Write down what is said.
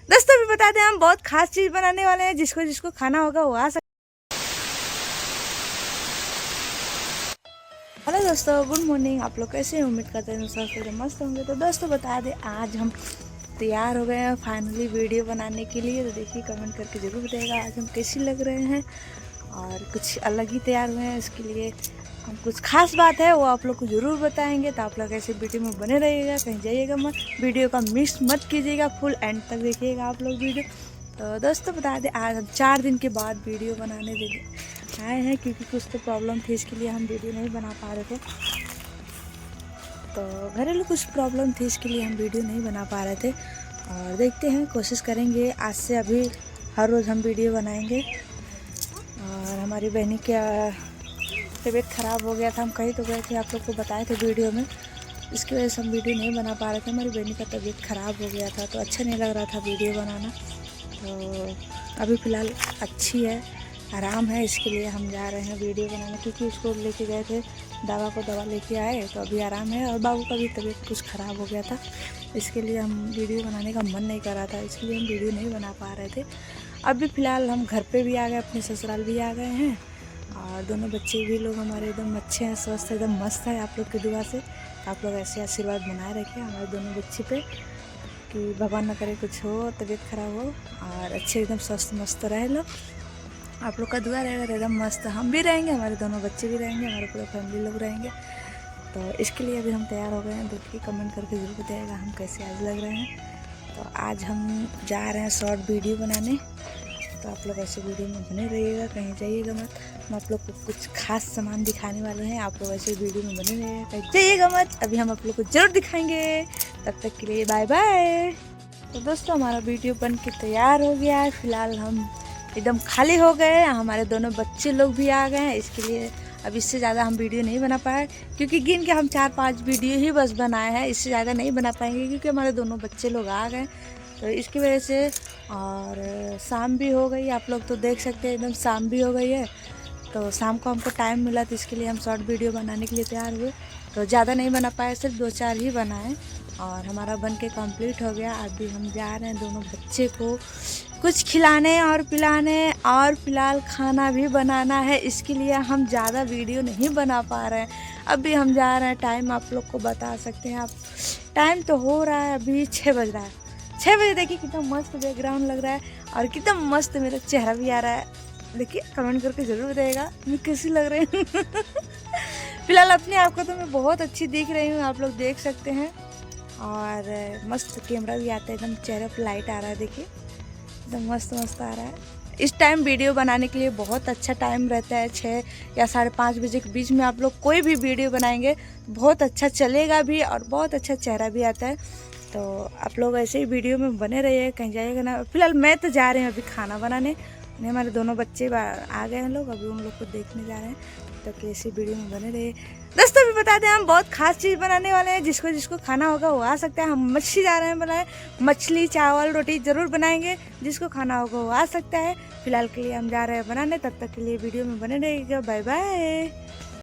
दोस्तों भी बता दें, हम बहुत खास चीज़ बनाने वाले हैं, जिसको जिसको खाना होगा वो आ सकता। हेलो दोस्तों, गुड मॉर्निंग। आप लोग कैसे हैं? उम्मीद करते हैं सब मस्त होंगे। तो दोस्तों बता दें, आज हम तैयार हो गए हैं फाइनली वीडियो बनाने के लिए। तो देखिए, कमेंट करके ज़रूर बताइएगा आज हम कैसे लग रहे हैं, और कुछ अलग ही तैयार हुए हैं। इसके लिए हम कुछ खास बात है वो आप लोग को ज़रूर बताएंगे। तो आप लोग ऐसे वीडियो में बने रहिएगा, कहीं जाइएगा मत, वीडियो का मिस मत कीजिएगा, फुल एंड तक देखिएगा आप लोग वीडियो। तो दोस्तों बता दें, आज हम 4 दिन के बाद वीडियो बनाने आए हैं, क्योंकि कुछ तो प्रॉब्लम थी, इसके लिए हम वीडियो नहीं बना पा रहे थे। तो घरेलू कुछ प्रॉब्लम थी, इसके लिए हम वीडियो नहीं बना पा रहे थे। और देखते हैं, कोशिश करेंगे आज से अभी हर रोज़ हम वीडियो बनाएंगे। और हमारी बहनी का तबीयत ख़राब हो गया था, हम कहीं तो गए थे, आप लोग को बताए थे वीडियो में, इसकी वजह से हम वीडियो नहीं बना पा रहे थे। हमारी बहनी का तबीयत ख़राब हो गया था, तो अच्छा नहीं लग रहा था वीडियो बनाना। तो अभी फ़िलहाल अच्छी है, आराम है, इसके लिए हम जा रहे हैं वीडियो बनाने, क्योंकि उसको लेके गए थे दवा लेके आए, तो अभी आराम है। और बाबू का भी तबीयत कुछ ख़राब हो गया था, इसके लिए हम वीडियो बनाने का मन नहीं कर रहा था, इसलिए हम वीडियो नहीं बना पा रहे थे। अभी फ़िलहाल हम घर पे भी आ गए, अपने ससुराल भी आ गए हैं, और दोनों बच्चे भी लोग हमारे एकदम अच्छे हैं, स्वस्थ एकदम मस्त है। आप लोग की दुआ से आप लोग ऐसे आशीर्वाद बनाए रखें हमारे दोनों बच्चे पे, कि भगवान न करे कुछ हो, तबीयत ख़राब हो, और अच्छे एकदम स्वस्थ मस्त रहे लोग। आप लोग का दुआ रहेगा तो एकदम मस्त हम भी रहेंगे, हमारे दोनों बच्चे भी रहेंगे, हमारे पूरा फैमिली लोग रहेंगे। तो इसके लिए अभी हम तैयार हो गए हैं। देखिए, कमेंट करके ज़रूर बताइएगा हम कैसे आज लग रहे हैं। तो आज हम जा रहे हैं शॉर्ट वीडियो बनाने, तो आप लोग ऐसे वीडियो में बने रहिएगा, कहीं जाइएगा मत। हम आप लोग को कुछ खास सामान दिखाने वाले हैं, आप लोग ऐसे वीडियो में बने रहिएगा, कहीं जाइएगा मत। अभी हम आप लोग को ज़रूर दिखाएंगे, तब तक के लिए बाय बाय। तो दोस्तों, हमारा वीडियो बन के तैयार हो गया है। फ़िलहाल हम एकदम खाली हो गए, हमारे दोनों बच्चे लोग भी आ गए हैं। इसके लिए अब इससे ज़्यादा हम वीडियो नहीं बना पाए, क्योंकि गिन के हम 4-5 वीडियो ही बस बनाए हैं, इससे ज़्यादा नहीं बना पाएंगे, क्योंकि हमारे दोनों बच्चे लोग आ गए, तो इसकी वजह से। और शाम भी हो गई, आप लोग तो देख सकते हैं, एकदम शाम भी हो गई है। तो शाम को हमको टाइम मिला, तो इसके लिए हम शॉर्ट वीडियो बनाने के लिए तैयार हुए। तो ज़्यादा नहीं बना पाए, सिर्फ 2-4 ही बनाए, और हमारा बन के कंप्लीट हो गया। अभी हम जा रहे हैं दोनों बच्चे को कुछ खिलाने और पिलाने, और फिलहाल खाना भी बनाना है, इसके लिए हम ज़्यादा वीडियो नहीं बना पा रहे हैं। अभी हम जा रहे हैं, टाइम आप लोग को बता सकते हैं आप, टाइम तो हो रहा है अभी 6 बज रहा है। 6 बजे देखिए कितना मस्त बैकग्राउंड लग रहा है, और कितना मस्त मेरा चेहरा भी आ रहा है। देखिए, कमेंट करके ज़रूर बताइएगा मैं कैसी लग रही हूँ। फिलहाल अपने आप को तो मैं बहुत अच्छी दिख रही हूँ, आप लोग देख सकते हैं। और मस्त कैमरा भी आता है, एकदम चेहरे पर लाइट आ रहा है, देखिए एकदम मस्त मस्त आ रहा है। इस टाइम वीडियो बनाने के लिए बहुत अच्छा टाइम रहता है, 6 या 5:30 बजे के बीच में आप लोग कोई भी वीडियो बनाएंगे बहुत अच्छा चलेगा भी, और बहुत अच्छा चेहरा भी आता है। तो आप लोग ऐसे ही वीडियो में बने रहिए, कहीं जाइएगा ना। फिलहाल मैं तो जा रही हूँ अभी खाना बनाने, हमारे दोनों बच्चे आ गए हैं लोग, अभी उन लोग को देखने जा रहे हैं। तो कैसे वीडियो में बने रहिए। दोस्तों भी बता दें, हम बहुत खास चीज़ बनाने वाले हैं, जिसको जिसको खाना होगा वो आ सकता है। हम मच्छी जा रहे हैं बनाए, मछली चावल रोटी ज़रूर बनाएंगे, जिसको खाना होगा वो आ सकता है। फिलहाल के लिए हम जा रहे हैं बनाने, तब तक के लिए वीडियो में बने रहिएगा। Bye bye.